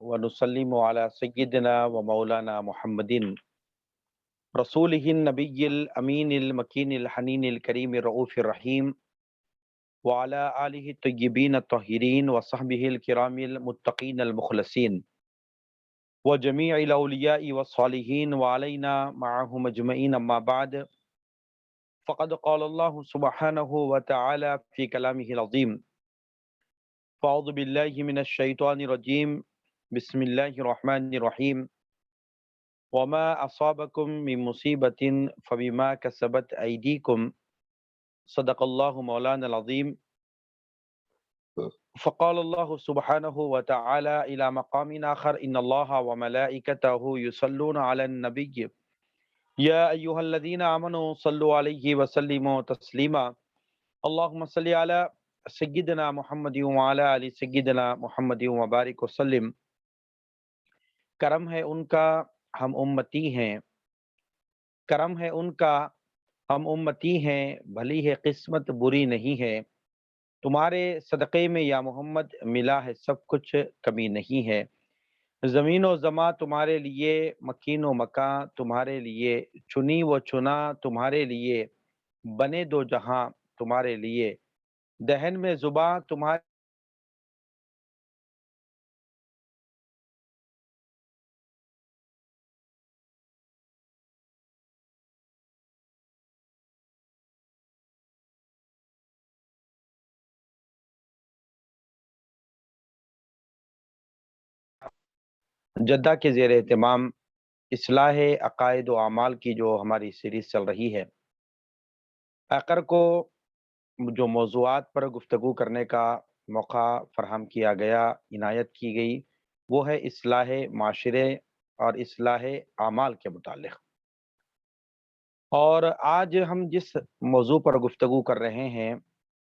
ونسلم على سيدنا ومولانا محمد رسوله النبي الأمين المكين الحنين الكريم الرؤوف الرحيم وعلى آله الطيبين الطاهرين وصحبه الكرام المتقين المخلصين وجميع الأولياء والصالحين وعلينا معهم أجمعين. أما بعد، فقد قال الله سبحانه وتعالى في كلامه العظيم: فأعوذ بالله من الشيطان الرجيم، بسم الله الرحمن الرحيم. وما أصابكم من مصيبة فبما كسبت أيديكم، صدق الله مولانا العظيم. فقال الله سبحانه وتعالى إلى مقام آخر: إن الله وملائكته يصلون على النبي يا أيها الذين آمنوا صلوا عليه وسلموا تسليما. اللهم صل على سيدنا محمد وعلى آل سيدنا محمد وبارك وسلم. کرم ہے ان کا ہم امتی ہیں، کرم ہے ان کا ہم امتی ہیں، بھلی ہے قسمت بری نہیں ہے، تمہارے صدقے میں یا محمد ملا ہے سب کچھ، کمی نہیں ہے۔ زمین و زماں تمہارے لیے، مکین و مکاں تمہارے لیے، چنی و چنا تمہارے لیے، بنے دو جہاں تمہارے لیے، دہن میں زباں تمہارے جدہ کے زیر اہتمام اصلاح عقائد و اعمال کی جو ہماری سیریز چل رہی ہے، آخر کو جو موضوعات پر گفتگو کرنے کا موقع فراہم کیا گیا، عنایت کی گئی، وہ ہے اصلاح معاشرے اور اصلاح اعمال کے متعلق۔ اور آج ہم جس موضوع پر گفتگو کر رہے ہیں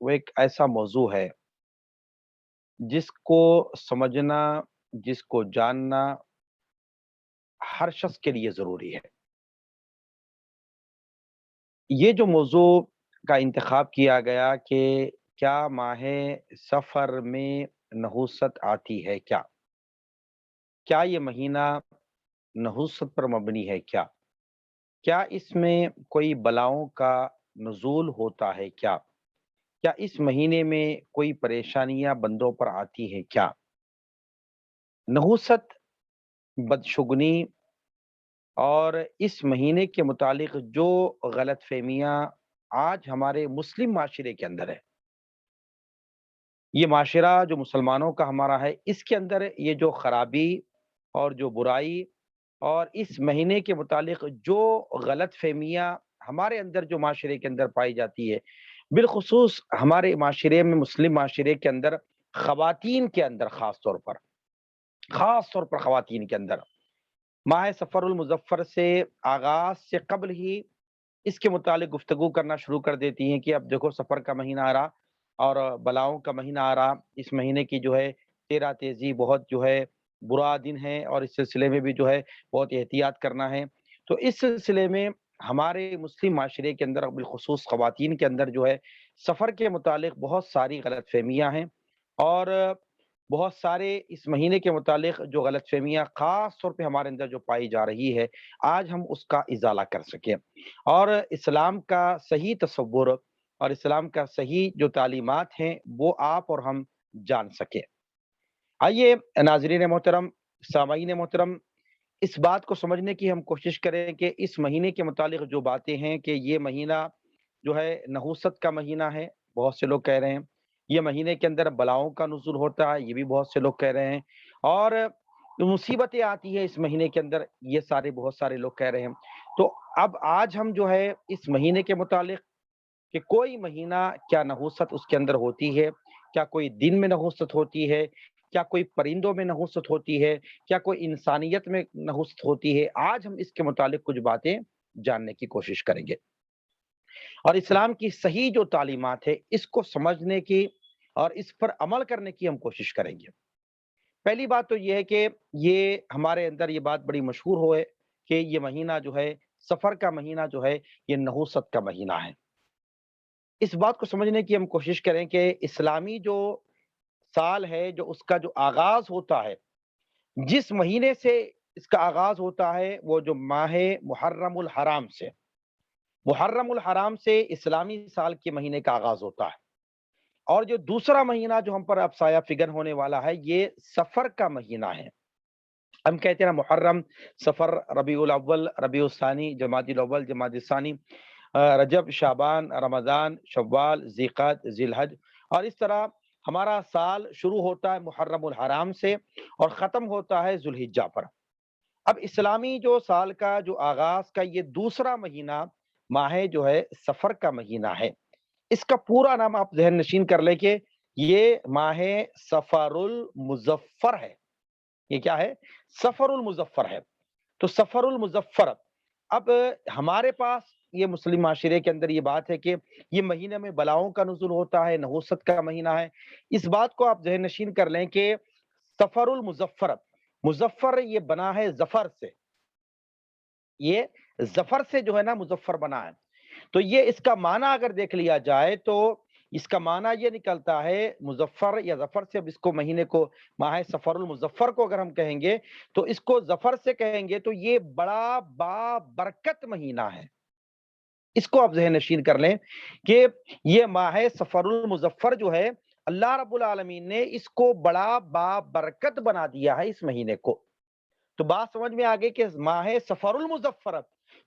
وہ ایک ایسا موضوع ہے جس کو سمجھنا، جس کو جاننا ہر شخص کے لیے ضروری ہے۔ یہ جو موضوع کا انتخاب کیا گیا کہ کیا ماہ سفر میں نحوست آتی ہے، کیا یہ مہینہ نحوست پر مبنی ہے، کیا اس میں کوئی بلاؤں کا نزول ہوتا ہے، کیا اس مہینے میں کوئی پریشانیاں بندوں پر آتی ہیں، کیا نحوست، بدشگنی اور اس مہینے کے متعلق جو غلط فہمیاں آج ہمارے مسلم معاشرے کے اندر ہے، یہ معاشرہ جو مسلمانوں کا ہمارا ہے، اس کے اندر یہ جو خرابی اور جو برائی اور اس مہینے کے متعلق جو غلط فہمیاں ہمارے اندر جو معاشرے کے اندر پائی جاتی ہے، بالخصوص ہمارے معاشرے میں، مسلم معاشرے کے اندر خواتین کے اندر خاص طور پر خواتین کے اندر ماہ سفر المظفر سے آغاز سے قبل ہی اس کے متعلق گفتگو کرنا شروع کر دیتی ہیں کہ اب دیکھو سفر کا مہینہ آ رہا اور بلاؤں کا مہینہ آ رہا، اس مہینے کی جو ہے تیرہ تیزی بہت جو ہے برا دن ہے، اور اس سلسلے میں بھی جو ہے بہت احتیاط کرنا ہے۔ تو اس سلسلے میں ہمارے مسلم معاشرے کے اندر بالخصوص خواتین کے اندر جو ہے سفر کے متعلق بہت ساری غلط فہمیاں ہیں، اور بہت سارے اس مہینے کے متعلق جو غلط فہمیاں خاص طور پہ ہمارے اندر جو پائی جا رہی ہے، آج ہم اس کا ازالہ کر سکیں اور اسلام کا صحیح تصور اور اسلام کا صحیح جو تعلیمات ہیں وہ آپ اور ہم جان سکیں۔ آئیے ناظرین محترم، سامعین محترم، اس بات کو سمجھنے کی ہم کوشش کریں کہ اس مہینے کے متعلق جو باتیں ہیں کہ یہ مہینہ جو ہے نحوست کا مہینہ ہے، بہت سے لوگ کہہ رہے ہیں یہ مہینے کے اندر بلاؤں کا نزول ہوتا ہے، یہ بھی بہت سے لوگ کہہ رہے ہیں، اور مصیبتیں آتی ہیں اس مہینے کے اندر، یہ بہت سارے لوگ کہہ رہے ہیں۔ تو اب آج ہم جو ہے اس مہینے کے متعلق کہ کوئی مہینہ کیا نحوست اس کے اندر ہوتی ہے، کیا کوئی دن میں نحوست ہوتی ہے، کیا کوئی پرندوں میں نحوست ہوتی ہے، کیا کوئی انسانیت میں نحوست ہوتی ہے، آج ہم اس کے متعلق کچھ باتیں جاننے کی کوشش کریں گے اور اسلام کی صحیح جو تعلیمات ہے اس کو سمجھنے کی اور اس پر عمل کرنے کی ہم کوشش کریں گے۔ پہلی بات تو یہ ہے کہ یہ ہمارے اندر یہ بات بڑی مشہور ہوئے کہ یہ مہینہ جو ہے سفر کا مہینہ جو ہے یہ نحوست کا مہینہ ہے۔ اس بات کو سمجھنے کی ہم کوشش کریں کہ اسلامی جو سال ہے، جو اس کا جو آغاز ہوتا ہے، جس مہینے سے اس کا آغاز ہوتا ہے وہ جو ماہ محرم الحرام سے، محرم الحرام سے اسلامی سال کے مہینے کا آغاز ہوتا ہے، اور جو دوسرا مہینہ جو ہم پر اب سایہ فگن ہونے والا ہے یہ سفر کا مہینہ ہے۔ ہم کہتے ہیں نا محرم، سفر، ربیع الاول، ربیع الثانی، جمادی الاول، جمادی الثانی، رجب، شعبان، رمضان، شوال، ذیقعد، ذی الحج، اور اس طرح ہمارا سال شروع ہوتا ہے محرم الحرام سے اور ختم ہوتا ہے ذو الحجہ پر۔ اب اسلامی جو سال کا جو آغاز کا یہ دوسرا مہینہ ماہ جو ہے سفر کا مہینہ ہے۔ اس کا پورا نام آپ ذہن نشین کر لیں کہ یہ ماہ سفر المظفر ہے۔ یہ کیا ہے؟ سفر المظفر ہے۔ تو سفر المظفر، اب ہمارے پاس یہ مسلم معاشرے کے اندر یہ بات ہے کہ یہ مہینے میں بلاؤں کا نزول ہوتا ہے، نحوست کا مہینہ ہے۔ اس بات کو آپ ذہن نشین کر لیں کہ سفر المظفر، مظفر یہ بنا ہے ظفر سے، یہ ظفر سے جو ہے نا مظفر بنا ہے۔ تو یہ اس کا معنی اگر دیکھ لیا جائے تو اس کا معنی یہ نکلتا ہے مظفر یا ظفر سے، اب اس کو مہینے کو ماہ سفر المظفر کو اگر ہم کہیں گے تو اس کو ظفر سے کہیں گے تو یہ بڑا با برکت مہینہ ہے۔ اس کو آپ ذہن نشین کر لیں کہ یہ ماہ سفر المظفر جو ہے اللہ رب العالمین نے اس کو بڑا با برکت بنا دیا ہے اس مہینے کو۔ تو بات سمجھ میں آگئی کہ ماہ سفر المظفر،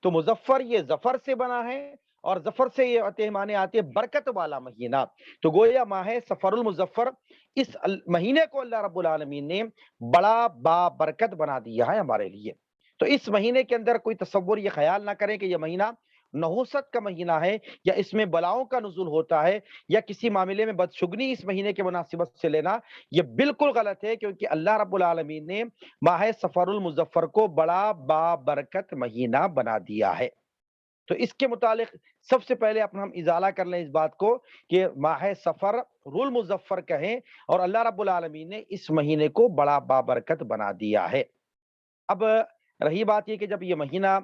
تو مظفر یہ ظفر سے بنا ہے اور ظفر سے یہ معنی آتے ہیں برکت والا مہینہ۔ تو گویا ماہ سفر المظفر اس مہینے کو اللہ رب العالمین نے بڑا با برکت بنا دیا ہے ہمارے لیے۔ تو اس مہینے کے اندر کوئی تصور یہ خیال نہ کریں کہ یہ مہینہ نحوست کا مہینہ ہے یا اس میں بلاؤں کا نزول ہوتا ہے یا کسی معاملے میں بدشگنی اس مہینے کے مناسبت سے لینا، یہ بالکل غلط ہے، کیونکہ اللہ رب العالمین نے ماہ سفر المظفر کو بڑا با برکت مہینہ بنا دیا ہے۔ تو اس کے متعلق سب سے پہلے ہم ازالہ کر لیں اس بات کو کہ ماہ سفر المظفر کہیں، اور اللہ رب العالمین نے اس مہینے کو بڑا با برکت بنا دیا ہے۔ اب رہی بات یہ کہ جب یہ مہینہ،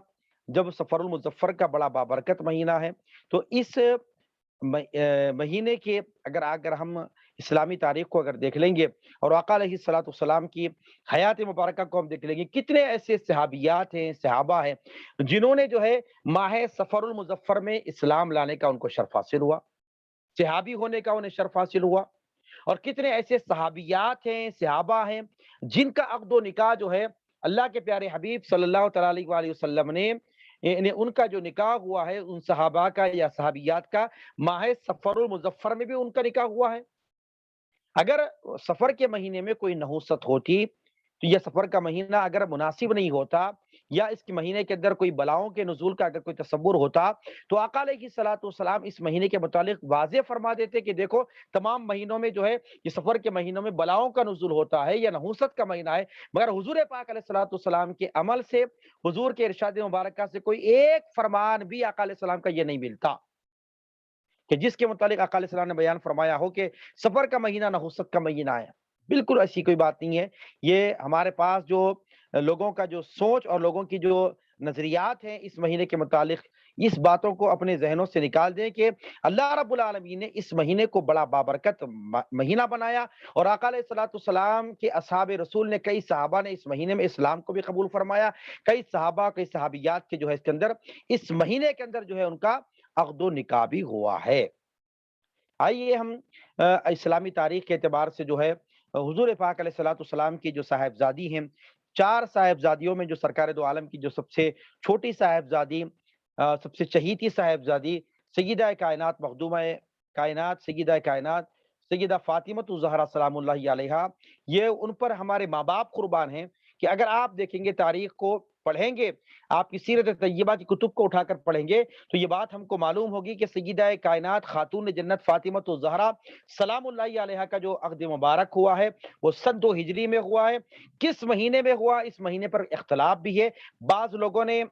جب سفر المظفر کا بڑا بابرکت مہینہ ہے تو اس مہینے کے اگر ہم اسلامی تاریخ کو اگر دیکھ لیں گے اور آقا علیہ الصلوۃ والسلام کی حیات مبارکہ کو ہم دیکھ لیں گے، کتنے ایسے صحابیات ہیں، صحابہ ہیں جنہوں نے جو ہے ماہ سفر المظفر میں اسلام لانے کا ان کو شرف حاصل ہوا، صحابی ہونے کا انہیں شرف حاصل ہوا، اور کتنے ایسے صحابیات ہیں، صحابہ ہیں جن کا عقد و نکاح جو ہے اللہ کے پیارے حبیب صلی اللہ تعالی علیہ وآلہ وسلم نے ان کا جو نکاح ہوا ہے ان صحابہ کا یا صحابیات کا ماہ سفر المظفر میں بھی ان کا نکاح ہوا ہے۔ اگر سفر کے مہینے میں کوئی نحوست ہوتی تو یہ سفر کا مہینہ اگر مناسب نہیں ہوتا یا اس کے مہینے کے اندر کوئی بلاؤں کے نزول کا اگر کوئی تصور ہوتا تو آقا علیہ الصلوۃ والسلام اس مہینے کے متعلق واضح فرما دیتے کہ دیکھو تمام مہینوں میں جو ہے یہ سفر کے مہینوں میں بلاؤں کا نزول ہوتا ہے یا نحوست کا مہینہ ہے، مگر حضور پاک علیہ الصلوۃ والسلام کے عمل سے، حضور کے ارشاد مبارکہ سے کوئی ایک فرمان بھی آقا علیہ السلام کا یہ نہیں ملتا کہ جس کے متعلق آقا علیہ السلام نے بیان فرمایا ہو کہ سفر کا مہینہ نحوست کا مہینہ ہے۔ بالکل ایسی کوئی بات نہیں ہے۔ یہ ہمارے پاس جو لوگوں کا جو سوچ اور لوگوں کی جو نظریات ہیں اس مہینے کے متعلق، اس باتوں کو اپنے ذہنوں سے نکال دیں کہ اللہ رب العالمین نے اس مہینے کو بڑا بابرکت مہینہ بنایا، اور آقا علیہ الصلوۃ والسلام کے اصحاب رسول نے، کئی صحابہ نے اس مہینے میں اسلام کو بھی قبول فرمایا، کئی صحابہ، کئی صحابیات کے جو ہے اس کے اندر اس مہینے کے اندر جو ہے ان کا عقد و نکاح بھی ہوا ہے۔ آئیے ہم اسلامی تاریخ کے اعتبار سے جو ہے حضور پاک علیہ الصلوۃ والسلام کی جو صاحبزادی ہیں، چار صاحبزادیوں میں جو سرکار دو عالم کی جو سب سے چھوٹی صاحبزادی، سب سے چہیتی صاحبزادی، سیدہ کائنات، مخدومہ کائنات، سیدہ کائنات، سیدہ فاطمۃ الزہرا سلام اللہ علیہا، یہ ان پر ہمارے ماں باپ قربان ہیں کہ اگر آپ دیکھیں گے تاریخ کو پڑھیں گے، آپ کی سیرت طیبہ کی کتب کو اٹھا کر پڑھیں گے تو یہ بات ہم کو معلوم ہوگی کہ سیدہ کائنات خاتون جنت فاطمۃ الزہرا سلام اللہ علیہا کا جو عقد مبارک ہوا ہے وہ سن 2 ہجری میں ہوا ہے۔ کس مہینے میں ہوا اس مہینے پر اختلاف بھی ہے، بعض لوگوں نے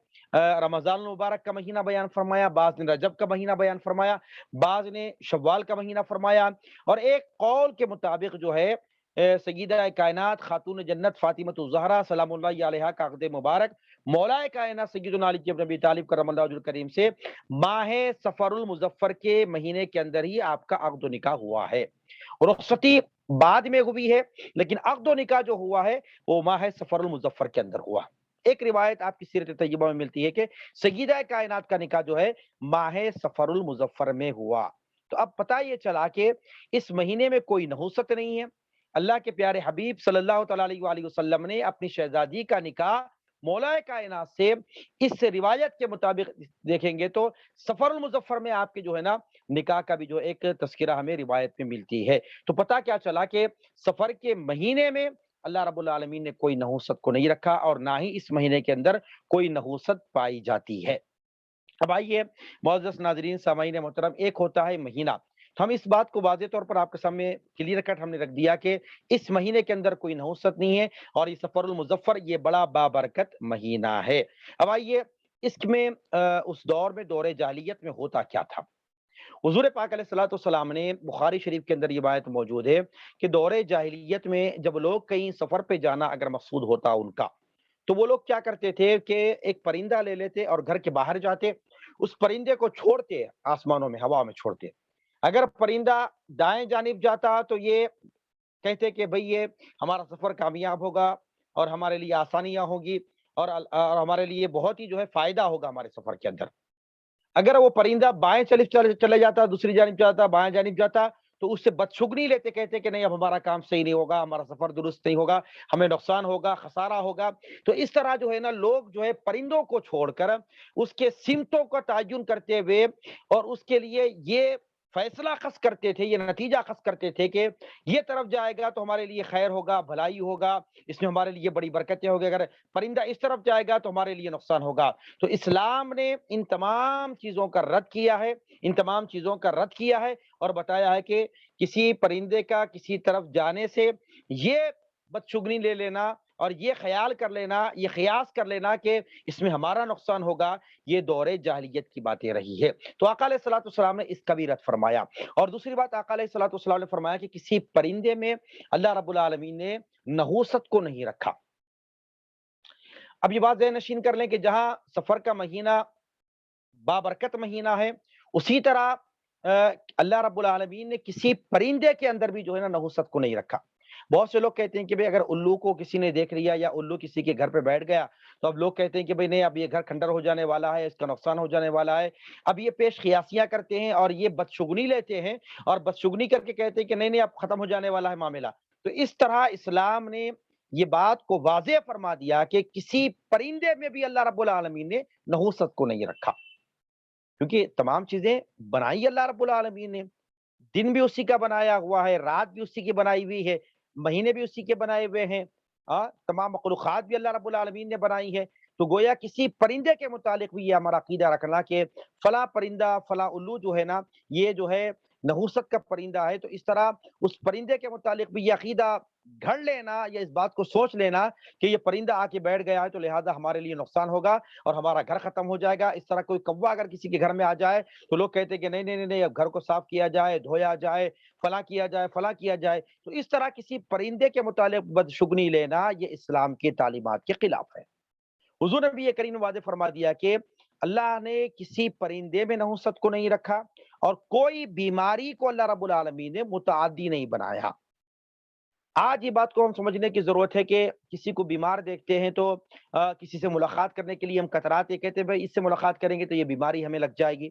رمضان المبارک کا مہینہ بیان فرمایا، بعض نے رجب کا مہینہ بیان فرمایا، بعض نے شوال کا مہینہ فرمایا، اور ایک قول کے مطابق جو ہے سیدہ کائنات خاتون جنت فاطمۃ الزہرا سلام اللہ علیہا کا عقد مبارک مولا کائنات سیدنا علی بن ابی طالب کرم اللہ وجہہ الکریم سے ماہ سفر المظفر کے مہینے کے اندر ہی آپ کا عقد و نکاح ہوا ہے۔ رخصتی بعد میں ہوئی ہے، لیکن عقد و نکاح جو ہوا ہے وہ ماہ سفر المظفر کے اندر ہوا۔ ایک روایت آپ کی سیرت طیبہ میں ملتی ہے کہ سیدہ کائنات کا نکاح جو ہے ماہ سفر المظفر میں ہوا۔ تو اب پتہ یہ چلا کہ اس مہینے میں کوئی نحوست نہیں ہے۔ اللہ کے پیارے حبیب صلی اللہ تعالی علیہ وآلہ وسلم نے اپنی شہزادی کا نکاح مولا کائنات سے اس روایت کے مطابق دیکھیں گے تو سفر المظفر میں آپ کے جو ہے نا نکاح کا بھی جو ایک تذکرہ ہمیں روایت میں ملتی ہے۔ تو پتہ کیا چلا کہ سفر کے مہینے میں اللہ رب العالمین نے کوئی نحوست کو نہیں رکھا، اور نہ ہی اس مہینے کے اندر کوئی نحوست پائی جاتی ہے۔ اب آئیے معزز ناظرین سامعین محترم، ایک ہوتا ہے مہینہ، تو ہم اس بات کو واضح طور پر آپ کے سامنے کلیئر کٹ ہم نے رکھ دیا کہ اس مہینے کے اندر کوئی نحوست نہیں ہے، اور یہ سفر المظفر یہ بڑا بابرکت مہینہ ہے۔ اب آئیے اس میں اس دور میں دور جاہلیت میں ہوتا کیا تھا۔ حضور پاک علیہ الصلوۃ والسلام نے بخاری شریف کے اندر یہ بات موجود ہے کہ دور جاہلیت میں جب لوگ کہیں سفر پہ جانا اگر مقصود ہوتا ان کا، تو وہ لوگ کیا کرتے تھے کہ ایک پرندہ لے لیتے اور گھر کے باہر جاتے، اس پرندے کو چھوڑتے آسمانوں میں، ہوا میں چھوڑتے۔ اگر پرندہ دائیں جانب جاتا تو یہ کہتے کہ بھئی یہ ہمارا سفر کامیاب ہوگا اور ہمارے لیے آسانیاں ہوگی، اور ہمارے لیے بہت ہی جو ہے فائدہ ہوگا ہمارے سفر کے اندر۔ اگر وہ پرندہ بائیں چلے جاتا، دوسری جانب جاتا، بائیں جانب جاتا، تو اس سے بدشگنی لیتے، کہتے کہ نہیں اب ہمارا کام صحیح نہیں ہوگا، ہمارا سفر درست نہیں ہوگا، ہمیں نقصان ہوگا، خسارہ ہوگا۔ تو اس طرح جو ہے نا لوگ جو ہے پرندوں کو چھوڑ کر اس کے سمتوں کا تعین کرتے ہوئے اور اس کے لیے یہ فیصلہ خاص کرتے تھے، یہ نتیجہ خاص کرتے تھے کہ یہ طرف جائے گا تو ہمارے لیے خیر ہوگا، بھلائی ہوگا، اس میں ہمارے لیے بڑی برکتیں ہوگی، اگر پرندہ اس طرف جائے گا تو ہمارے لیے نقصان ہوگا۔ تو اسلام نے ان تمام چیزوں کا رد کیا ہے، ان تمام چیزوں کا رد کیا ہے، اور بتایا ہے کہ کسی پرندے کا کسی طرف جانے سے یہ بدشگنی لے لینا اور یہ خیال کر لینا، یہ قیاس کر لینا کہ اس میں ہمارا نقصان ہوگا، یہ دور جاہلیت کی باتیں رہی ہے۔ تو آقا علیہ الصلوۃ والسلام نے اس کا بھی رد فرمایا۔ اور دوسری بات آقا علیہ الصلوۃ والسلام نے فرمایا کہ کسی پرندے میں اللہ رب العالمین نے نحوست کو نہیں رکھا۔ اب یہ بات ذہن نشین کر لیں کہ جہاں سفر کا مہینہ بابرکت مہینہ ہے، اسی طرح اللہ رب العالمین نے کسی پرندے کے اندر بھی جو ہے نا نحوست کو نہیں رکھا۔ بہت سے لوگ کہتے ہیں کہ بھئی اگر الو کو کسی نے دیکھ لیا یا الو کسی کے گھر پہ بیٹھ گیا تو اب لوگ کہتے ہیں کہ بھئی نہیں اب یہ گھر کھنڈر ہو جانے والا ہے، اس کا نقصان ہو جانے والا ہے۔ اب یہ پیش قیاسیاں کرتے ہیں اور یہ بدشگنی لیتے ہیں اور بدشگنی کر کے کہتے ہیں کہ نہیں نہیں اب ختم ہو جانے والا ہے معاملہ۔ تو اس طرح اسلام نے یہ بات کو واضح فرما دیا کہ کسی پرندے میں بھی اللہ رب العالمین نے نحوست کو نہیں رکھا، کیونکہ تمام چیزیں بنائی اللہ رب العالمین نے، دن بھی اسی کا بنایا ہوا ہے، رات بھی اسی کی بنائی ہوئی ہے، مہینے بھی اسی کے بنائے ہوئے ہیں، تمام مخلوقات بھی اللہ رب العالمین نے بنائی ہے۔ تو گویا کسی پرندے کے متعلق بھی یہ ہمارا عقیدہ رکھنا کہ فلاں پرندہ فلاں الو جو ہے نا یہ جو ہے نحوست کا پرندہ ہے، تو اس طرح اس پرندے کے متعلق بھی یہ عقیدہ گھڑ لینا یا اس بات کو سوچ لینا کہ یہ پرندہ آ کے بیٹھ گیا ہے تو لہٰذا ہمارے لیے نقصان ہوگا اور ہمارا گھر ختم ہو جائے گا۔ اس طرح کوئی کوہ اگر کسی کے گھر میں آ جائے تو لوگ کہتے ہیں کہ نہیں نہیں نہیں نہیں، اب گھر کو صاف کیا جائے، دھویا جائے، فلاں کیا جائے، فلاں کیا جائے۔ تو اس طرح کسی پرندے کے متعلق بدشگنی لینا یہ اسلام کی تعلیمات کے خلاف ہے۔ حضور نبی کریم نے واضح فرما دیا کہ اللہ نے کسی پرندے میں نحوست کو نہیں رکھا اور کوئی بیماری کو اللہ رب العالمین نے متعدی نہیں بنایا۔ آج یہ بات کو ہم سمجھنے کی ضرورت ہے کہ کسی کو بیمار دیکھتے ہیں تو کسی سے ملاقات کرنے کے لیے ہم کتراتے، کہتے ہیں بھائی اس سے ملاقات کریں گے تو یہ بیماری ہمیں لگ جائے گی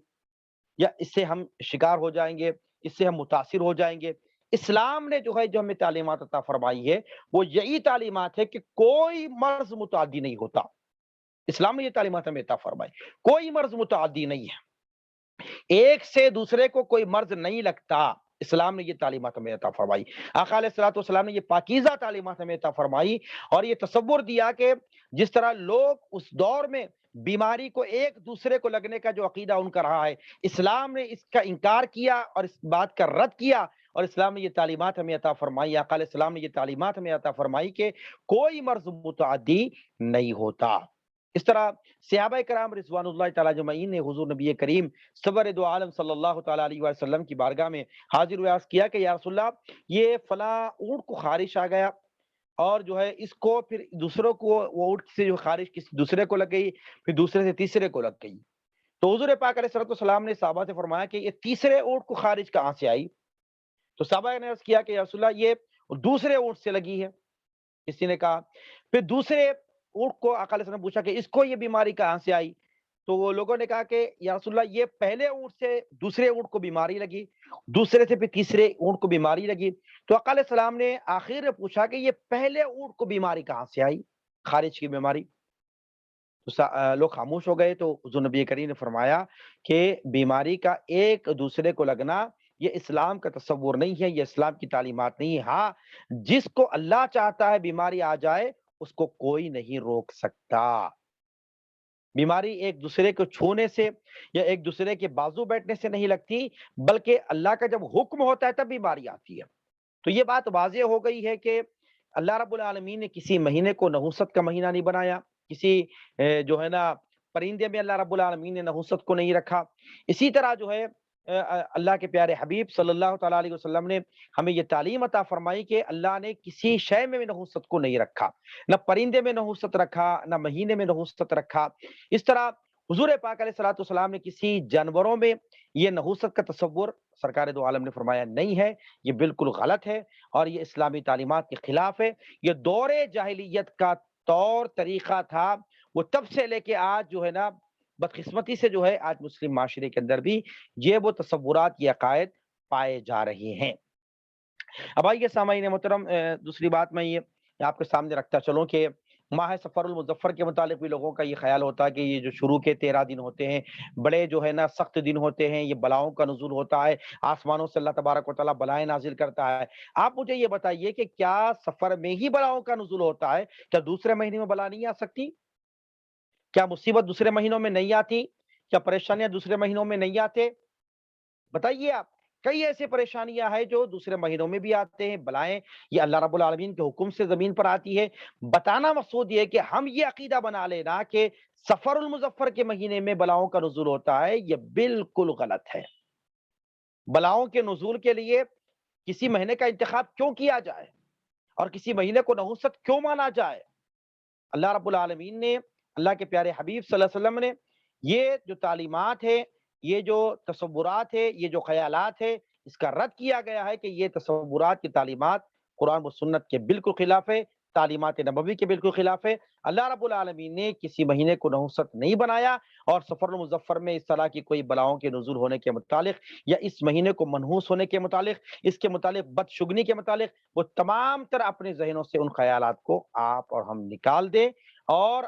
یا اس سے ہم شکار ہو جائیں گے، اس سے ہم متاثر ہو جائیں گے۔ اسلام نے جو ہے جو ہمیں تعلیمات عطا فرمائی ہے وہ یہی تعلیمات ہے کہ کوئی مرض متعدی نہیں ہوتا۔ اسلام نے یہ تعلیمات ہمیں عطا فرمائی، کوئی مرض متعدی نہیں ہے، ایک سے دوسرے کو کوئی مرض نہیں لگتا۔ اسلام نے یہ تعلیمات ہمیں عطا فرمائی، آقا علیہ الصلوۃ والسلام نے یہ پاکیزہ تعلیمات ہمیں عطا فرمائی اور یہ تصور دیا کہ جس طرح لوگ اس دور میں بیماری کو ایک دوسرے کو لگنے کا جو عقیدہ ان کا رہا ہے، اسلام نے اس کا انکار کیا اور اس بات کا رد کیا، اور اسلام نے یہ تعلیمات ہمیں عطا فرمائی، آقا علیہ السلام نے یہ تعلیمات ہمیں عطا فرمائی کہ کوئی مرض متعدی نہیں ہوتا۔ اس طرح صحابہ کرام رضوان اللہ تعالی اجمعین نے حضور نبی کریم صبر دو عالم صلی اللہ تعالی علیہ وسلم کی بارگاہ میں حاضر ہوئے، عرض کیا کہ یا رسول اللہ یہ فلاں اونٹ کو خارش آ گیا اور جو ہے اس کو پھر دوسروں کو وہ اونٹ سے جو خارش کسی دوسرے کو لگ گئی، پھر دوسرے سے تیسرے کو لگ گئی۔ تو حضور پاک علیہ الصلوۃ والسلام نے صحابہ سے فرمایا کہ یہ تیسرے اونٹ کو خارج کہاں سے آئی؟ تو صحابہ نے عرض کیا کہ یا رسول اللہ یہ دوسرے اونٹ سے لگی ہے، کسی نے کہا۔ پھر دوسرے اونٹ کو آقا علیہ السلام نے پوچھا کہ اس کو یہ بیماری کہاں سے آئی؟ تو وہ لوگوں نے کہا کہ یا رسول اللہ یہ پہلے اونٹ سے دوسرے اونٹ کو بیماری لگی، دوسرے سے پھر تیسرے اونٹ کو بیماری لگی۔ تو آقا علیہ السلام نے آخر میں پوچھا کہ یہ پہلے اونٹ کو بیماری کہاں سے آئی؟ خارج کی بیماری۔ تو لوگ خاموش ہو گئے، تو حضور نبی کریم نے فرمایا کہ بیماری کا ایک دوسرے کو لگنا یہ اسلام کا تصور نہیں ہے، یہ اسلام کی تعلیمات نہیں ہے۔ ہاں، جس کو اللہ چاہتا ہے بیماری آ جائے اس کو کوئی نہیں روک سکتا۔ بیماری ایک دوسرے کو چھونے سے یا ایک دوسرے کے بازو بیٹھنے سے نہیں لگتی، بلکہ اللہ کا جب حکم ہوتا ہے تب بیماری آتی ہے۔ تو یہ بات واضح ہو گئی ہے کہ اللہ رب العالمین نے کسی مہینے کو نحوست کا مہینہ نہیں بنایا، کسی جو ہے نا پرندے میں اللہ رب العالمین نے نحوست کو نہیں رکھا۔ اسی طرح جو ہے اللہ کے پیارے حبیب صلی اللہ تعالیٰ علیہ وسلم نے ہمیں یہ تعلیم عطا فرمائی کہ اللہ نے کسی شے میں بھی نحوست کو نہیں رکھا، نہ پرندے میں نحوست رکھا، نہ مہینے میں نحوست رکھا۔ اس طرح حضور پاک علیہ الصلوۃ والسلام نے کسی جانوروں میں یہ نحوست کا تصور سرکار دو عالم نے فرمایا نہیں ہے، یہ بالکل غلط ہے اور یہ اسلامی تعلیمات کے خلاف ہے۔ یہ دور جاہلیت کا طور طریقہ تھا، وہ تب سے لے کے آج جو ہے نا بدقسمتی سے جو ہے آج مسلم معاشرے کے اندر بھی یہ وہ تصورات، یہ عقائد پائے جا رہے ہیں۔ اب آئیے سامعین محترم، دوسری بات میں یہ آپ کے سامنے رکھتا چلوں کہ ماہ سفر المظفر کے متعلق بھی لوگوں کا یہ خیال ہوتا ہے کہ یہ جو شروع کے 13 دن ہوتے ہیں بڑے جو ہے نا سخت دن ہوتے ہیں، یہ بلاؤں کا نزول ہوتا ہے، آسمانوں سے اللہ تبارک و تعالیٰ بلائیں نازل کرتا ہے۔ آپ مجھے یہ بتائیے کہ کیا سفر میں ہی بلاؤں کا نزول ہوتا ہے؟ کیا دوسرے مہینے میں بلا نہیں آ سکتی؟ کیا مصیبت دوسرے مہینوں میں نہیں آتی؟ کیا پریشانیاں دوسرے مہینوں میں نہیں آتے؟ بتائیے آپ۔ کئی ایسی پریشانیاں ہیں جو دوسرے مہینوں میں بھی آتے ہیں، بلائیں یہ اللہ رب العالمین کے حکم سے زمین پر آتی ہے۔ بتانا مقصود یہ ہے کہ ہم یہ عقیدہ بنا لینا کہ سفر المظفر کے مہینے میں بلاؤں کا نزول ہوتا ہے، یہ بالکل غلط ہے۔ بلاؤں کے نزول کے لیے کسی مہینے کا انتخاب کیوں کیا جائے اور کسی مہینے کو نحوست کیوں مانا جائے؟ اللہ رب العالمین نے، اللہ کے پیارے حبیب صلی اللہ علیہ وسلم نے یہ جو تعلیمات ہے، یہ جو تصورات ہے، یہ جو خیالات ہے، اس کا رد کیا گیا ہے کہ یہ تصورات کی تعلیمات قرآن و سنت کے بالکل خلاف ہے، تعلیمات نبوی کے بالکل خلاف ہے۔ اللہ رب العالمین نے کسی مہینے کو نحوست نہیں بنایا اور سفر المظفر میں اس طرح کی کوئی بلاؤں کے نزول ہونے کے متعلق یا اس مہینے کو منحوس ہونے کے متعلق، اس کے متعلق بدشگنی کے متعلق وہ تمام تر اپنے ذہنوں سے ان خیالات کو آپ اور ہم نکال دیں اور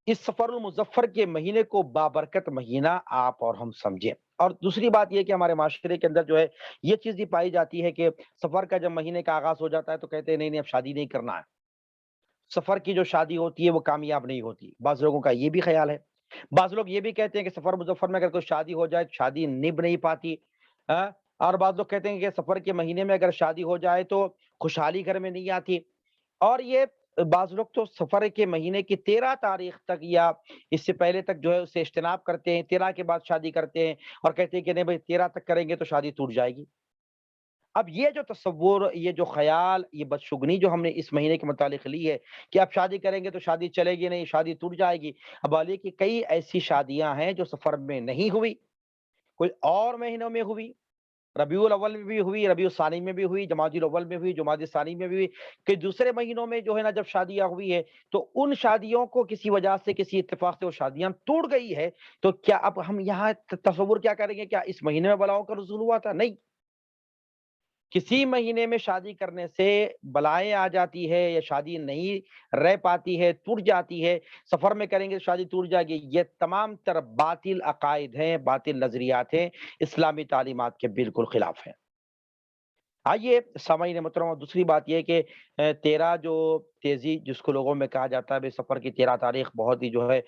اس سفر المظفر کے مہینے کو بابرکت مہینہ آپ اور ہم سمجھیں۔ اور دوسری بات یہ کہ ہمارے معاشرے کے اندر جو ہے یہ چیز بھی پائی جاتی ہے کہ سفر کا جب مہینے کا آغاز ہو جاتا ہے تو کہتے ہیں نہیں نہیں اب شادی نہیں کرنا ہے، سفر کی جو شادی ہوتی ہے وہ کامیاب نہیں ہوتی۔ بعض لوگوں کا یہ بھی خیال ہے، بعض لوگ یہ بھی کہتے ہیں کہ سفر مظفر میں اگر کوئی شادی ہو جائے تو شادی نبھ نہیں پاتی، ہاں؟ اور بعض لوگ کہتے ہیں کہ سفر کے مہینے میں اگر شادی ہو جائے تو خوشحالی گھر میں نہیں آتی۔ اور یہ بعض لوگ تو سفر کے مہینے کی 13 تاریخ تک یا اس سے پہلے تک جو ہے اسے اجتناب کرتے ہیں، 13 کے بعد شادی کرتے ہیں اور کہتے ہیں کہ نہیں بھائی 13 تک کریں گے تو شادی ٹوٹ جائے گی۔ اب یہ جو تصور، یہ جو خیال، یہ بدشگنی جو ہم نے اس مہینے کے متعلق لی ہے کہ اب شادی کریں گے تو شادی چلے گی نہیں، شادی ٹوٹ جائے گی۔ اب حالانکہ کہ کئی ایسی شادیاں ہیں جو سفر میں نہیں ہوئی، کوئی اور مہینوں میں ہوئی، ربیع الاول میں بھی ہوئی، ربیع الثانی میں بھی ہوئی، جمادی الاول میں ہوئی، جمادی الثانی میں بھی ہوئی، کہ دوسرے مہینوں میں جو ہے نا جب شادیاں ہوئی ہے تو ان شادیوں کو کسی وجہ سے کسی اتفاق سے وہ شادیاں ٹوٹ گئی ہے، تو کیا اب ہم یہاں تصور کیا کریں گے؟ کیا اس مہینے میں بلاؤں کا نزول ہوا تھا؟ نہیں، کسی مہینے میں شادی کرنے سے بلائیں آ جاتی ہے یا شادی نہیں رہ پاتی ہے، ٹوٹ جاتی ہے، سفر میں کریں گے تو شادی ٹوٹ جائے گی۔ یہ تمام تر باطل عقائد ہیں، باطل نظریات ہیں، اسلامی تعلیمات کے بالکل خلاف ہیں۔ آئیے سامعین محترم، دوسری بات یہ ہے کہ 13 جو تیزی جس کو لوگوں میں کہا جاتا ہے بھئی سفر کی 13 تاریخ بہت ہی جو ہے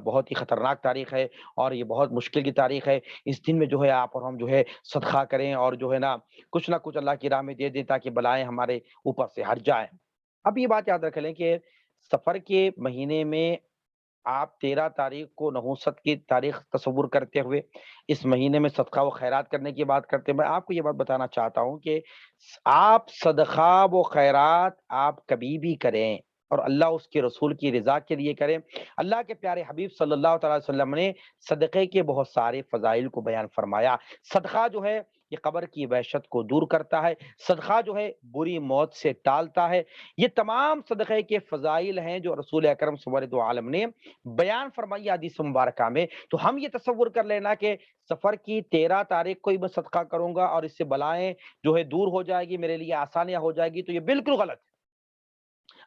بہت ہی خطرناک تاریخ ہے اور یہ بہت مشکل کی تاریخ ہے۔ اس دن میں جو ہے آپ اور ہم جو ہے صدقہ کریں اور جو ہے نا کچھ نہ کچھ اللہ کی راہ میں دے دیں تاکہ بلائیں ہمارے اوپر سے ہٹ جائیں۔ اب یہ بات یاد رکھ لیں کہ سفر کے مہینے میں آپ 13 تاریخ کو نحوست کی تاریخ تصور کرتے ہوئے اس مہینے میں صدقہ و خیرات کرنے کی بات کرتے ہیں۔ میں آپ کو یہ بات بتانا چاہتا ہوں کہ آپ صدقہ و خیرات آپ کبھی بھی کریں، اور اللہ اس کے رسول کی رضا کے لیے کریں۔ اللہ کے پیارے حبیب صلی اللہ تعالی وسلم نے صدقے کے بہت سارے فضائل کو بیان فرمایا۔ صدقہ جو ہے یہ قبر کی وحشت کو دور کرتا ہے، صدقہ جو ہے بری موت سے ٹالتا ہے۔ یہ تمام صدقے کے فضائل ہیں جو رسول اکرم صلی اللہ علیہ وسلم نے بیان فرمائی حدیث مبارکہ میں۔ تو ہم یہ تصور کر لینا کہ سفر کی 13 تاریخ کو ہی میں صدقہ کروں گا اور اس سے بلائیں جو ہے دور ہو جائے گی، میرے لیے آسانیاں ہو جائے گی، تو یہ بالکل غلط ہے۔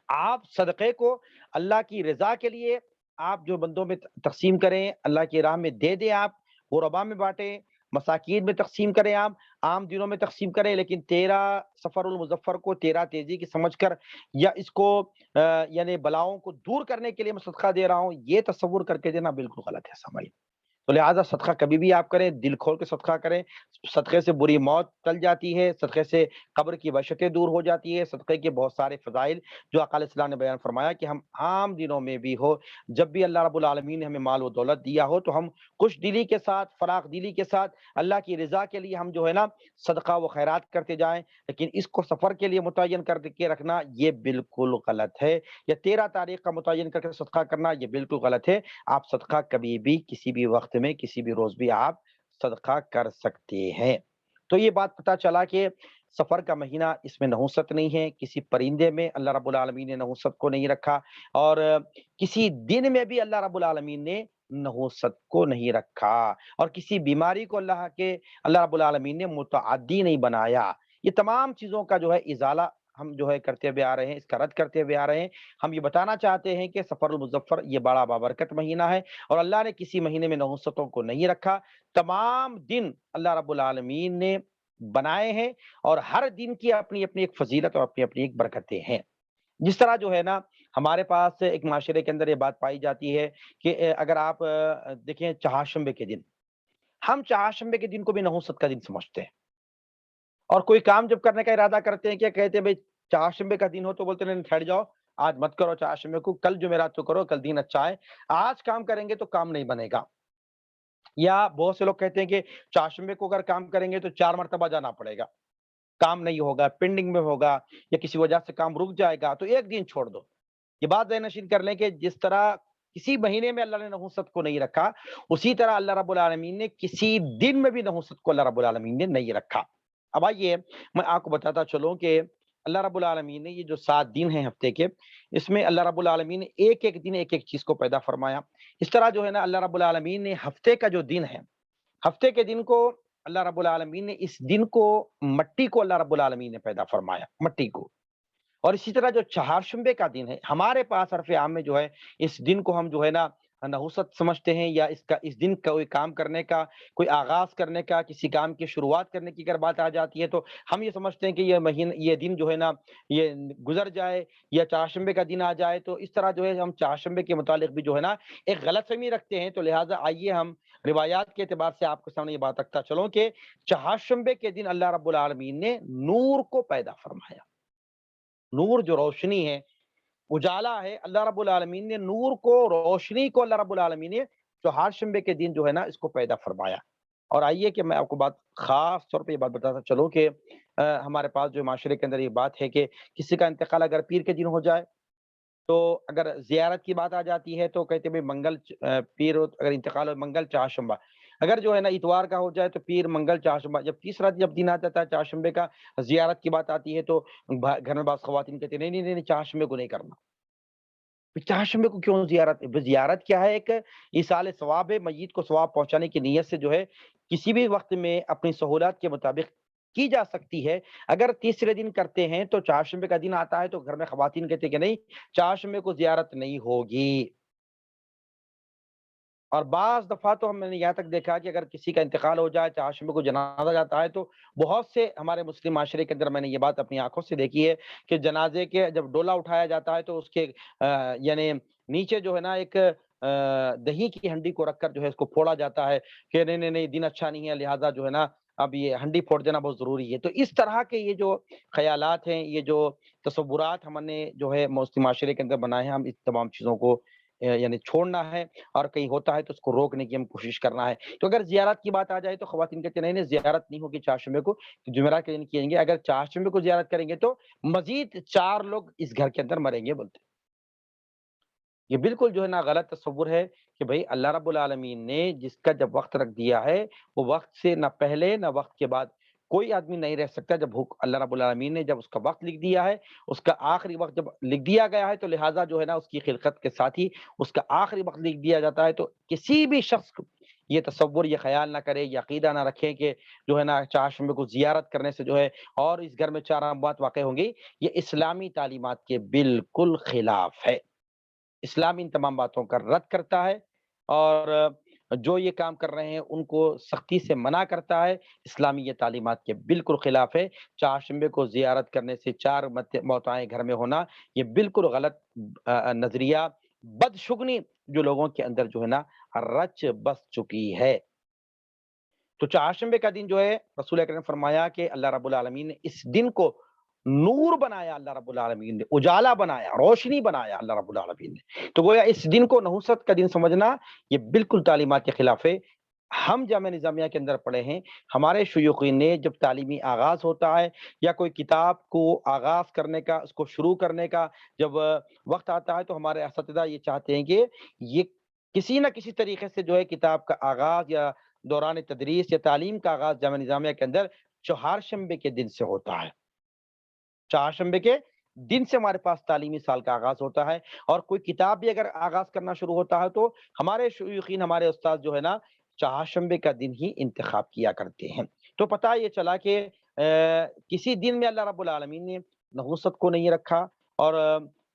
آپ صدقے کو اللہ کی رضا کے لیے آپ جو بندوں میں تقسیم کریں، اللہ کی راہ میں دے دیں، آپ غربا میں بانٹیں، مساکین میں تقسیم کریں، آپ عام دنوں میں تقسیم کریں، لیکن 13 سفر المظفر کو 13 تیزی کی سمجھ کر یا اس کو یعنی بلاؤں کو دور کرنے کے لیے میں صدقہ دے رہا ہوں، یہ تصور کر کے دینا بالکل غلط ہے سمجھ۔ تو لہٰذا صدقہ کبھی بھی آپ کریں، دل کھول کے صدقہ کریں۔ صدقے سے بری موت ٹل جاتی ہے، صدقے سے قبر کی وحشتیں دور ہو جاتی ہے، صدقے کے بہت سارے فضائل جو آقا علیہ السلام نے بیان فرمایا کہ ہم عام دنوں میں بھی ہو، جب بھی اللہ رب العالمین نے ہمیں مال و دولت دیا ہو تو ہم خوش دلی کے ساتھ، فراخ دلی کے ساتھ اللہ کی رضا کے لیے ہم جو ہے نا صدقہ و خیرات کرتے جائیں، لیکن اس کو سفر کے لیے متعین کر کے رکھنا یہ بالکل غلط ہے، یا 13 تاریخ کا متعین کر کے صدقہ کرنا یہ بالکل غلط ہے۔ آپ صدقہ کبھی بھی کسی بھی وقت میں کسی بھی روز بھی آپ صدقہ کر سکتے ہیں۔ تو یہ بات پتہ چلا کہ سفر کا مہینہ اس میں نحوست نہیں ہے، کسی پرندے میں اللہ رب العالمین نے نحوست کو نہیں رکھا، اور کسی دن میں بھی اللہ رب العالمین نے نحوست کو نہیں رکھا، اور کسی بیماری کو اللہ رب العالمین نے متعدی نہیں بنایا۔ یہ تمام چیزوں کا جو ہے ازالہ ہم جو ہے کرتے ہوئے آ رہے ہیں، اس کا رد کرتے ہوئے آ رہے ہیں۔ ہم یہ بتانا چاہتے ہیں کہ سفر المظفر یہ بڑا بابرکت مہینہ ہے، اور اللہ نے کسی مہینے میں نحوستوں کو نہیں رکھا۔ تمام دن اللہ رب العالمین نے بنائے ہیں، اور ہر دن کی اپنی اپنی ایک فضیلت اور اپنی اپنی ایک برکتیں ہیں۔ جس طرح جو ہے نا ہمارے پاس ایک معاشرے کے اندر یہ بات پائی جاتی ہے کہ اگر آپ دیکھیں چہارشنبے کے دن، ہم چہارشنبے کے دن کو بھی نحوست کا دن سمجھتے ہیں، اور کوئی کام جب کرنے کا ارادہ کرتے ہیں، کیا کہتے ہیں بھائی چہارشنبے کا دن ہو تو بولتے ہیں نہیں ٹھہر جاؤ، آج مت کرو چہارشنبے کو، کل جمعرات کو کرو، کل دن اچھا ہے، آج کام کریں گے تو کام نہیں بنے گا۔ یا بہت سے لوگ کہتے ہیں کہ چہارشنبے کو اگر کام کریں گے تو 4 مرتبہ جانا پڑے گا، کام نہیں ہوگا، پینڈنگ میں ہوگا، یا کسی وجہ سے کام رک جائے گا تو ایک دن چھوڑ دو۔ یہ بات ذہن نشین کر لیں کہ جس طرح کسی مہینے میں اللہ نے نحوست کو نہیں رکھا، اسی طرح اللہ رب العالمین نے کسی دن میں بھی نحوست کو اللہ رب العالمین نے نہیں رکھا۔ اب آئیے میں آپ کو بتاتا چلوں کہ اللہ رب العالمین نے یہ جو 7 دن ہیں ہفتے کے، اس میں اللہ رب العالمین نے ایک ایک دن ایک ایک چیز کو پیدا فرمایا۔ اس طرح جو ہے نا اللہ رب العالمین نے ہفتے کا جو دن ہے، ہفتے کے دن کو اللہ رب العالمین نے اس دن کو مٹی کو اللہ رب العالمین نے پیدا فرمایا، مٹی کو۔ اور اسی طرح جو چہارشنبے کا دن ہے ہمارے پاس عرف عام میں جو ہے اس دن کو ہم جو ہے نا نحوست سمجھتے ہیں، یا اس دن کا کوئی کام کرنے کا، کوئی آغاز کرنے کا، کسی کام کی شروعات کرنے کی اگر بات آ جاتی ہے تو ہم یہ سمجھتے ہیں کہ یہ دن جو ہے نا یہ گزر جائے، یا چہارشنبے کا دن آ جائے، تو اس طرح جو ہے ہم چہارشنبے کے متعلق بھی جو ہے نا ایک غلط فہمی رکھتے ہیں۔ تو لہٰذا آئیے ہم روایات کے اعتبار سے آپ کے سامنے یہ بات رکھتا چلوں کہ چہارشنبے کے دن اللہ رب العالمین نے نور کو پیدا فرمایا۔ نور جو روشنی ہے، اجالا ہے، اللہ رب العالمین نے نور کو، روشنی کو اللہ رب العالمین نے چہارشنبے کے دن جو ہے نا اس کو پیدا فرمایا۔ اور آئیے کہ میں آپ کو بات خاص طور پہ یہ بات بتاتا چلوں کہ ہمارے پاس جو معاشرے کے اندر یہ بات ہے کہ کسی کا انتقال اگر پیر کے دن ہو جائے، تو اگر زیارت کی بات آ جاتی ہے تو کہتے ہیں بھائی پیر اگر انتقال ہو منگل چہارشنبہ، اگر جو ہے نا اتوار کا ہو جائے تو پیر منگل چہارشنبہ، جب تیسرا جب دن آ جاتا ہے چہارشنبے کا، زیارت کی بات آتی ہے تو گھر میں بعض خواتین کہتے ہیں نہیں نہیں نہیں نہیں، چہارشنبے کو نہیں کرنا۔ چہارشنبے کو کیوں زیارت؟ زیارت کیا ہے؟ ایک ایصال ثواب ہے، میت کو ثواب پہنچانے کی نیت سے جو ہے کسی بھی وقت میں اپنی سہولت کے مطابق کی جا سکتی ہے۔ اگر تیسرے دن کرتے ہیں تو چہارشنبے کا دن آتا ہے تو گھر میں خواتین کہتے ہیں کہ نہیں چہارشنبے کو زیارت نہیں ہوگی۔ اور بعض دفعہ تو ہم نے یہاں تک دیکھا کہ اگر کسی کا انتقال ہو جائے، چہارشنبے کو جنازہ جاتا ہے، تو بہت سے ہمارے مسلم معاشرے کے اندر میں نے یہ بات اپنی آنکھوں سے دیکھی ہے کہ جنازے کے جب ڈولا اٹھایا جاتا ہے تو اس کے یعنی نیچے جو ہے نا ایک دہی کی ہنڈی کو رکھ کر جو ہے اس کو پھوڑا جاتا ہے کہ نہیں نہیں نہیں، دن اچھا نہیں ہے، لہٰذا جو ہے نا اب یہ ہنڈی پھوڑ دینا بہت ضروری ہے۔ تو اس طرح کے یہ جو خیالات ہیں، یہ جو تصورات ہم نے جو ہے مسلم معاشرے کے اندر بنائے ہیں، ہم اس تمام چیزوں کو یعنی چھوڑنا ہے، اور کہیں ہوتا ہے تو اس کو روکنے کی ہم کوشش کرنا ہے۔ تو اگر زیارت کی بات آ جائے تو خواتین کہتے ہیں نہیں نہیں زیارت نہیں ہوگی چہارشنبے کو، جمعرات کے دن کییں گے، اگر چہارشنبے کو زیارت کریں گے تو مزید 4 لوگ اس گھر کے اندر مریں گے بولتے ہیں۔ یہ بالکل جو ہے نا غلط تصور ہے کہ بھئی اللہ رب العالمین نے جس کا جب وقت رکھ دیا ہے، وہ وقت سے نہ پہلے نہ وقت کے بعد کوئی آدمی نہیں رہ سکتا۔ جب اللہ رب العالمین نے جب اس کا وقت لکھ دیا ہے، اس کا آخری وقت جب لکھ دیا گیا ہے، تو لہٰذا جو ہے نا اس کی خلقت کے ساتھ ہی اس کا آخری وقت لکھ دیا جاتا ہے۔ تو کسی بھی شخص کو یہ تصور، یہ خیال نہ کرے، یہ عقیدہ نہ رکھے کہ جو ہے نا چہارشنبے کو زیارت کرنے سے جو ہے اور اس گھر میں 4 اموات واقع ہوں گی، یہ اسلامی تعلیمات کے بالکل خلاف ہے۔ اسلام ان تمام باتوں کا رد کرتا ہے، اور جو یہ کام کر رہے ہیں ان کو سختی سے منع کرتا ہے۔ اسلامی یہ تعلیمات کے بالکل خلاف ہے۔ چہارشنبے کو زیارت کرنے سے 4 موتائیں گھر میں ہونا، یہ بالکل غلط نظریہ، بدشگنی جو لوگوں کے اندر جو ہے نا رچ بس چکی ہے۔ تو چہارشنبے کا دن جو ہے، رسول اکرم نے فرمایا کہ اللہ رب العالمین نے اس دن کو نور بنایا، اللہ رب العالمین نے اجالا بنایا، روشنی بنایا اللہ رب العالمین نے۔ تو گویا اس دن کو نحوست کا دن سمجھنا یہ بالکل تعلیمات کے خلاف ہے۔ ہم جامعہ نظامیہ کے اندر پڑھے ہیں، ہمارے شیوخین نے جب تعلیمی آغاز ہوتا ہے یا کوئی کتاب کو آغاز کرنے کا، اس کو شروع کرنے کا جب وقت آتا ہے، تو ہمارے اساتذہ یہ چاہتے ہیں کہ یہ کسی نہ کسی طریقے سے جو ہے کتاب کا آغاز یا دوران تدریس یا تعلیم کا آغاز جامعہ نظامیہ کے اندر چہارشنبے کے دن سے ہوتا ہے۔ چہارشنبے کے دن سے ہمارے پاس تعلیمی سال کا آغاز ہوتا ہے، اور کوئی کتاب بھی اگر آغاز کرنا شروع ہوتا ہے تو ہمارے شیوخین، ہمارے استاد جو ہے نا چہارشنبے کا دن ہی انتخاب کیا کرتے ہیں۔ تو پتہ یہ چلا کہ کسی دن میں اللہ رب العالمین نے نحوست کو نہیں رکھا، اور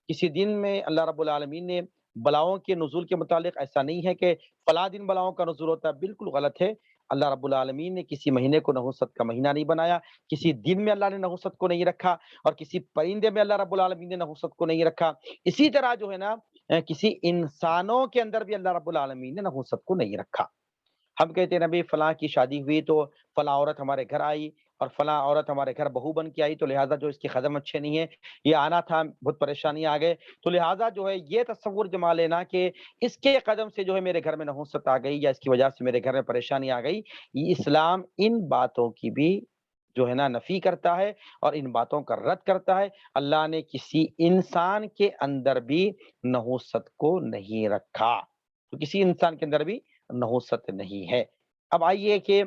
کسی دن میں اللہ رب العالمین نے بلاؤں کے نزول کے متعلق ایسا نہیں ہے کہ فلاں دن بلاؤں کا نزول ہوتا ہے، بالکل غلط ہے۔ اللہ رب العالمین نے کسی مہینے کو نحوست کا مہینہ نہیں بنایا، کسی دن میں اللہ نے نحوست کو نہیں رکھا، اور کسی پرندے میں اللہ رب العالمین نے نحوست کو نہیں رکھا۔ اسی طرح جو ہے نا کسی انسانوں کے اندر بھی اللہ رب العالمین نے نحوست کو نہیں رکھا۔ ہم کہتے ہیں نبی فلاں کی شادی ہوئی تو فلاں عورت ہمارے گھر آئی، اور فلاں عورت ہمارے گھر بہو بن کے آئی، تو لہٰذا جو اس کی قدم اچھے نہیں ہے، یہ آنا تھا، بہت پریشانی آ گئے، تو لہٰذا جو ہے یہ تصور جما لینا کہ اس کے قدم سے جو ہے میرے گھر میں نحوست آ گئی، یا اس کی وجہ سے میرے گھر میں پریشانی آ گئی، یہ اسلام ان باتوں کی بھی جو ہے نا نفی کرتا ہے اور ان باتوں کا رد کرتا ہے۔ اللہ نے کسی انسان کے اندر بھی نحوست کو نہیں رکھا، تو کسی انسان کے اندر بھی نحوست نہیں ہے۔ اب آئیے کہ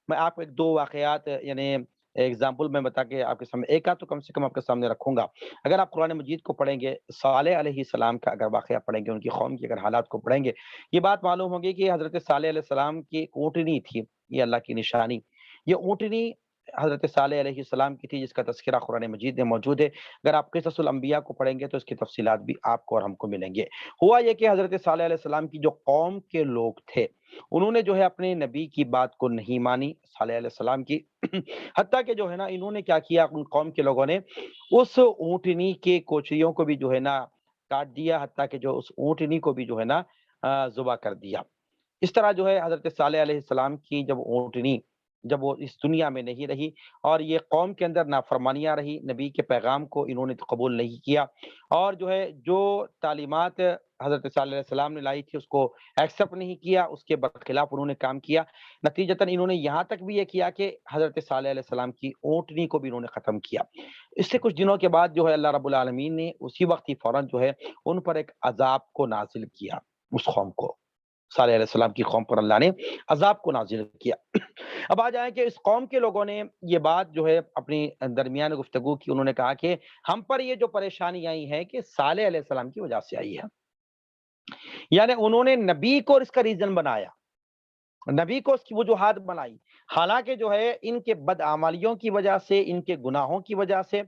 میں آپ کو ایک دو واقعات، یعنی ایگزامپل میں بتا کے آپ کے سامنے، ایک آدھ تو کم سے کم آپ کے سامنے رکھوں گا۔ اگر آپ قرآن مجید کو پڑھیں گے، صالح علیہ السلام کا اگر واقعہ پڑھیں گے، ان کی قوم کی اگر حالات کو پڑھیں گے، یہ بات معلوم ہوگی کہ حضرت صالح علیہ السلام کی ایک اونٹنی تھی، یہ اللہ کی نشانی۔ یہ اونٹنی حضرت صالح علیہ السلام کی تھی، جس کا تذکرہ قرآن مجید میں موجود ہے۔ اگر آپ قصص الانبیاء کو پڑھیں گے تو اس کی تفصیلات بھی آپ کو اور ہم کو ملیں گے۔ ہوا یہ کہ حضرت صالح علیہ السلام کی جو قوم کے لوگ تھے، انہوں نے جو ہے اپنے نبی کی بات کو نہیں مانی، صالح علیہ السلام کی حتیٰ کہ جو ہے نا انہوں نے کیا کیا، ان قوم کے لوگوں نے اس اونٹنی کے کوچریوں کو بھی جو ہے نا کاٹ دیا، حتیٰ کہ جو اس اونٹنی کو بھی جو ہے نا ذبح کر دیا۔ اس طرح جو ہے حضرت صالح علیہ السلام کی جب اونٹنی، جب وہ اس دنیا میں نہیں رہی، اور یہ قوم کے اندر نافرمانیاں رہی، نبی کے پیغام کو انہوں نے قبول نہیں کیا، اور جو ہے جو تعلیمات حضرت صالح علیہ السلام نے لائی تھی اس کو ایکسیپٹ نہیں کیا، اس کے برخلاف انہوں نے کام کیا۔ نتیجتاً انہوں نے یہاں تک بھی یہ کیا کہ حضرت صالح علیہ السلام کی اونٹنی کو بھی انہوں نے ختم کیا۔ اس سے کچھ دنوں کے بعد جو ہے اللہ رب العالمین نے اسی وقت ہی فوراً جو ہے ان پر ایک عذاب کو نازل کیا، اس قوم کو، صالح علیہ السلام کی قوم پر اللہ نے عذاب کو نازل کیا۔ اب آ جائیں کہ اس قوم کے لوگوں نے یہ بات جو ہے اپنی درمیان گفتگو کی، انہوں نے کہا کہ ہم پر یہ جو پریشانی آئی ہے کہ صالح علیہ السلام کی وجہ سے آئی ہے، یعنی انہوں نے نبی کو اس کا ریزن بنایا، نبی کو اس کی وجوہات بنائی، حالانکہ جو ہے ان کے بدعمالیوں کی وجہ سے، ان کے گناہوں کی وجہ سے،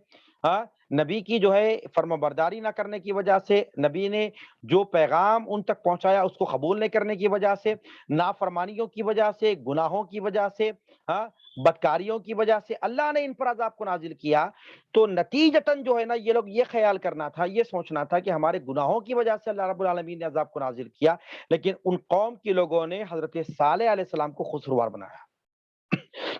ہاں، نبی کی جو ہے فرمانبرداری نہ کرنے کی وجہ سے، نبی نے جو پیغام ان تک پہنچایا اس کو قبول نہیں کرنے کی وجہ سے، نافرمانیوں کی وجہ سے، گناہوں کی وجہ سے، ہاں، بدکاریوں کی وجہ سے اللہ نے ان پر عذاب کو نازل کیا۔ تو نتیجتاً جو ہے نا یہ لوگ یہ خیال کرنا تھا، یہ سوچنا تھا کہ ہمارے گناہوں کی وجہ سے اللہ رب العالمین نے عذاب کو نازل کیا، لیکن ان قوم کے لوگوں نے حضرت صالح علیہ السلام کو خسروار بنایا،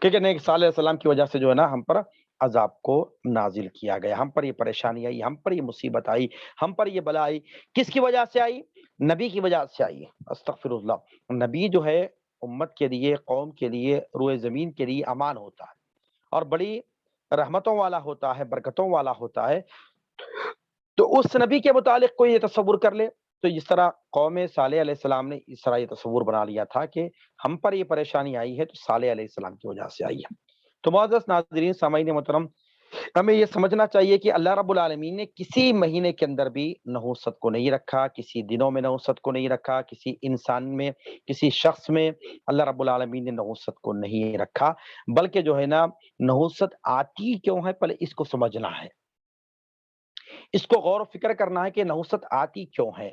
کیونکہ نہیں، صالح علیہ السلام کی وجہ سے جو ہے نا ہم پر عذاب کو نازل کیا گیا، ہم پر یہ پریشانی آئی، ہم پر یہ مصیبت آئی، ہم پر یہ بلا آئی۔ کس کی وجہ سے آئی؟ نبی کی وجہ سے آئی۔ استغفر اللہ۔ نبی جو ہے امت کے لیے، قوم کے لیے، روئے زمین کے لیے امان ہوتا ہے، اور بڑی رحمتوں والا ہوتا ہے، برکتوں والا ہوتا ہے۔ تو اس نبی کے متعلق کوئی یہ تصور کر لے تو اس طرح قوم صالح علیہ السلام نے اس طرح یہ تصور بنا لیا تھا کہ ہم پر یہ پریشانی آئی ہے تو صالح علیہ السلام کی وجہ سے آئی ہے۔ تو معزز ناظرین، سامعین محترم، ہمیں یہ سمجھنا چاہیے کہ اللہ رب العالمین نے کسی مہینے کے اندر بھی نحوست کو نہیں رکھا، کسی دنوں میں نحوست کو نہیں رکھا، کسی انسان میں، کسی شخص میں اللہ رب العالمین نے نحوست کو نہیں رکھا، بلکہ جو ہے نا نحوست آتی کیوں ہے پہلے اس کو سمجھنا ہے، اس کو غور و فکر کرنا ہے کہ نحوست آتی کیوں ہے۔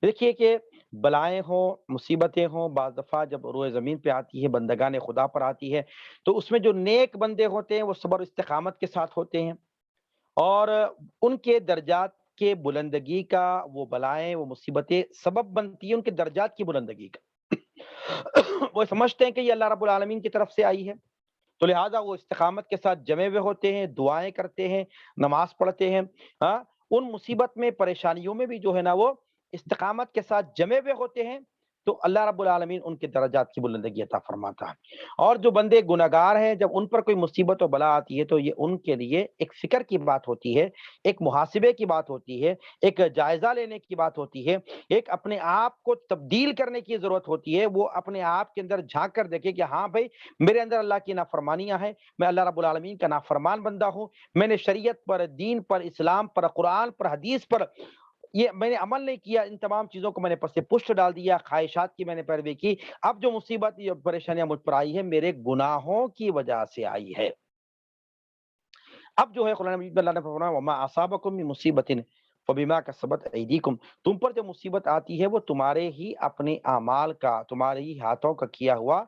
دیکھیے کہ بلائیں ہوں، مصیبتیں ہوں، بعض دفعہ جب روئے زمین پہ آتی ہے، بندگان خدا پر آتی ہے، تو اس میں جو نیک بندے ہوتے ہیں وہ صبر و استقامت کے ساتھ ہوتے ہیں، اور ان کے درجات کے بلندگی کا وہ بلائیں، وہ مصیبتیں سبب بنتی ہیں ان کے درجات کی بلندگی کا۔ وہ سمجھتے ہیں کہ یہ اللہ رب العالمین کی طرف سے آئی ہے، تو لہٰذا وہ استقامت کے ساتھ جمے ہوئے ہوتے ہیں، دعائیں کرتے ہیں، نماز پڑھتے ہیں، ہاں، ان مصیبت میں، پریشانیوں میں بھی جو ہے نا وہ استقامت کے ساتھ جمے ہوئے ہوتے ہیں، تو اللہ رب العالمین ان کے درجات کی بلندگی عطا فرماتا ہے۔ اور جو بندے گناہگار ہیں، جب ان پر کوئی مصیبت و بلا آتی ہے تو یہ ان کے لیے ایک فکر کی بات ہوتی ہے، ایک محاسبے کی بات ہوتی ہے، ایک جائزہ لینے کی بات ہوتی ہے، ایک اپنے آپ کو تبدیل کرنے کی ضرورت ہوتی ہے۔ وہ اپنے آپ کے اندر جھانک کر دیکھے کہ ہاں بھائی، میرے اندر اللہ کی نافرمانیاں ہیں، میں اللہ رب العالمین کا نافرمان بندہ ہوں، میں نے شریعت پر، دین پر، اسلام پر، قرآن پر، حدیث پر یہ میں نے عمل نہیں کیا، ان تمام چیزوں کو میں نے پس پشت ڈال دیا، خواہشات کی میں نے پیروی کی، اب جو مصیبت، یہ پریشانیاں مجھ پر آئی ہے میرے گناہوں کی وجہ سے آئی ہے۔ اب جو ہے قرآن مجید میں اللہ نے فرمایا وما اصابکم من مصیبت فبما کسبت ایدیکم، تم پر جو مصیبت آتی ہے وہ تمہارے ہی اپنے اعمال کا، تمہارے ہی ہاتھوں کا کیا ہوا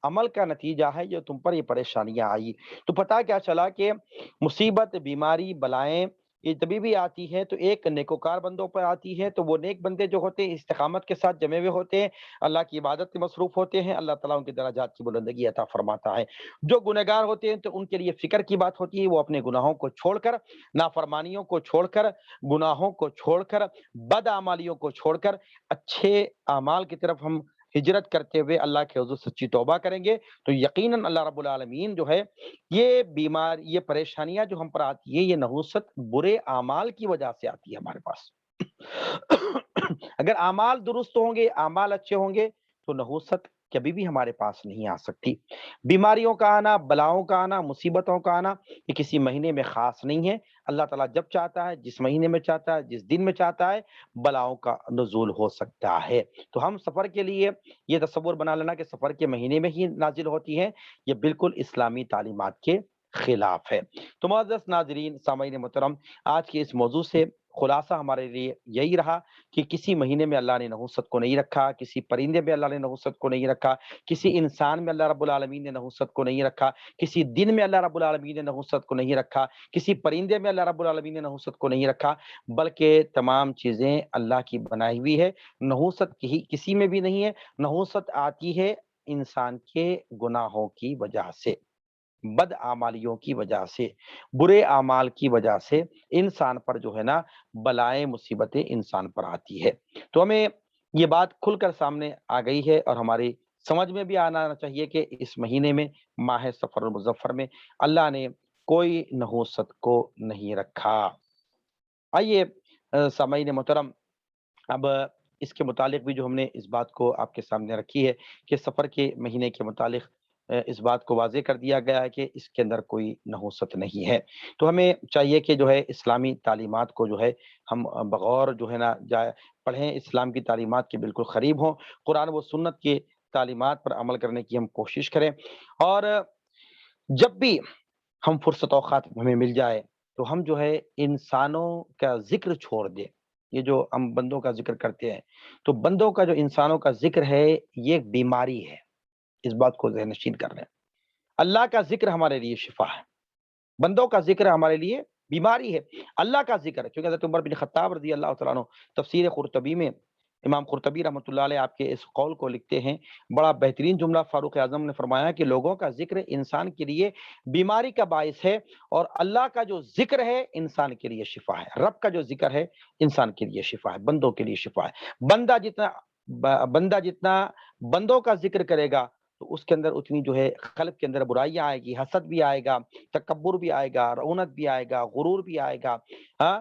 عمل کا نتیجہ ہے جو تم پر یہ پریشانیاں آئی۔ تو پتہ کیا چلا کہ مصیبت، بیماری، بلائیں یہ جبھی بھی آتی ہے تو ایک نیکوکار بندوں پر آتی ہے، تو وہ نیک بندے جو ہوتے ہیں استقامت کے ساتھ جمے ہوئے ہوتے ہیں، اللہ کی عبادت میں مصروف ہوتے ہیں، اللہ تعالیٰ ان کے درجات کی بلندگی عطا فرماتا ہے۔ جو گنہگار ہوتے ہیں تو ان کے لیے فکر کی بات ہوتی ہے، وہ اپنے گناہوں کو چھوڑ کر، نافرمانیوں کو چھوڑ کر، گناہوں کو چھوڑ کر، بد اعمالیوں کو چھوڑ کر اچھے اعمال کی طرف ہم ہجرت کرتے ہوئے اللہ کے حضور سچی توبہ کریں گے تو یقیناً اللہ رب العالمین جو ہے یہ بیمار، یہ پریشانیاں جو ہم پر آتی ہے، یہ نحوست برے اعمال کی وجہ سے آتی ہے ہمارے پاس۔ اگر اعمال درست ہوں گے، اعمال اچھے ہوں گے تو نحوست کبھی بھی ہمارے پاس نہیں آ سکتی۔ بیماریوں کا آنا، بلاؤں کا آنا، مصیبتوں کا آنا یہ کسی مہینے میں خاص نہیں ہے۔ اللہ تعالیٰ جب چاہتا ہے، جس مہینے میں چاہتا ہے، جس دن میں چاہتا ہے، بلاؤں کا نزول ہو سکتا ہے۔ تو ہم سفر کے لیے یہ تصور بنا لینا کہ سفر کے مہینے میں ہی نازل ہوتی ہے، یہ بالکل اسلامی تعلیمات کے خلاف ہے۔ تو معزز ناظرین، سامعین محترم، آج کے اس موضوع سے خلاصہ ہمارے لیے یہی رہا کہ کسی مہینے میں اللہ نے نحوست کو نہیں رکھا، کسی پرندے میں اللہ نے نحوست کو نہیں رکھا، کسی انسان میں اللہ رب العالمین نے نحوست کو نہیں رکھا، کسی دن میں اللہ رب العالمین نے نحوست کو نہیں رکھا، کسی پرندے میں اللہ رب العالمین نے نحوست کو نہیں رکھا، بلکہ تمام چیزیں اللہ کی بنائی ہوئی ہے۔ نحوست کسی میں بھی نہیں ہے۔ نحوست آتی ہے انسان کے گناہوں کی وجہ سے، بد اعمالیوں کی وجہ سے، برے اعمال کی وجہ سے انسان پر جو ہے نا بلائیں، مصیبتیں انسان پر آتی ہے۔ تو ہمیں یہ بات کھل کر سامنے آ گئی ہے اور ہماری سمجھ میں بھی آنا چاہیے کہ اس مہینے میں، ماہ سفر المظفر میں، اللہ نے کوئی نحوست کو نہیں رکھا۔ آئیے سامعین محترم، اب اس کے متعلق بھی جو ہم نے اس بات کو آپ کے سامنے رکھی ہے کہ سفر کے مہینے کے متعلق اس بات کو واضح کر دیا گیا ہے کہ اس کے اندر کوئی نحوست نہیں ہے۔ تو ہمیں چاہیے کہ جو ہے اسلامی تعلیمات کو جو ہے ہم بغور جو ہے نا پڑھیں، اسلام کی تعلیمات کے بالکل قریب ہوں، قرآن و سنت کی تعلیمات پر عمل کرنے کی ہم کوشش کریں، اور جب بھی ہم فرصت اوقات ہمیں مل جائے تو ہم جو ہے انسانوں کا ذکر چھوڑ دیں۔ یہ جو ہم بندوں کا ذکر کرتے ہیں تو بندوں کا جو انسانوں کا ذکر ہے یہ ایک بیماری ہے، اس بات کو ذہن نشین کر لیں۔ اللہ کا ذکر ہمارے لیے شفا ہے، بندوں کا ذکر ہمارے لیے بیماری ہے۔ اللہ کا ذکر، کیونکہ حضرت عمر بن خطاب رضی اللہ تعالیٰ عنہ تفسیر قرطبی میں، امام قرطبی رحمۃ اللہ علیہ آپ کے اس قول کو لکھتے ہیں، بڑا بہترین جملہ فاروق اعظم نے فرمایا کہ لوگوں کا ذکر انسان کے لیے بیماری کا باعث ہے، اور اللہ کا جو ذکر ہے انسان کے لیے شفا ہے۔ رب کا جو ذکر ہے انسان کے لیے شفا ہے، بندوں کے لیے شفا ہے۔ بندہ جتنا بندوں کا ذکر کرے گا تو اس کے اندر اتنی جو ہے قلب کے اندر برائیاں آئے گی، حسد بھی آئے گا، تکبر بھی آئے گا، رعونت بھی آئے گا، غرور بھی آئے گا، ہاں،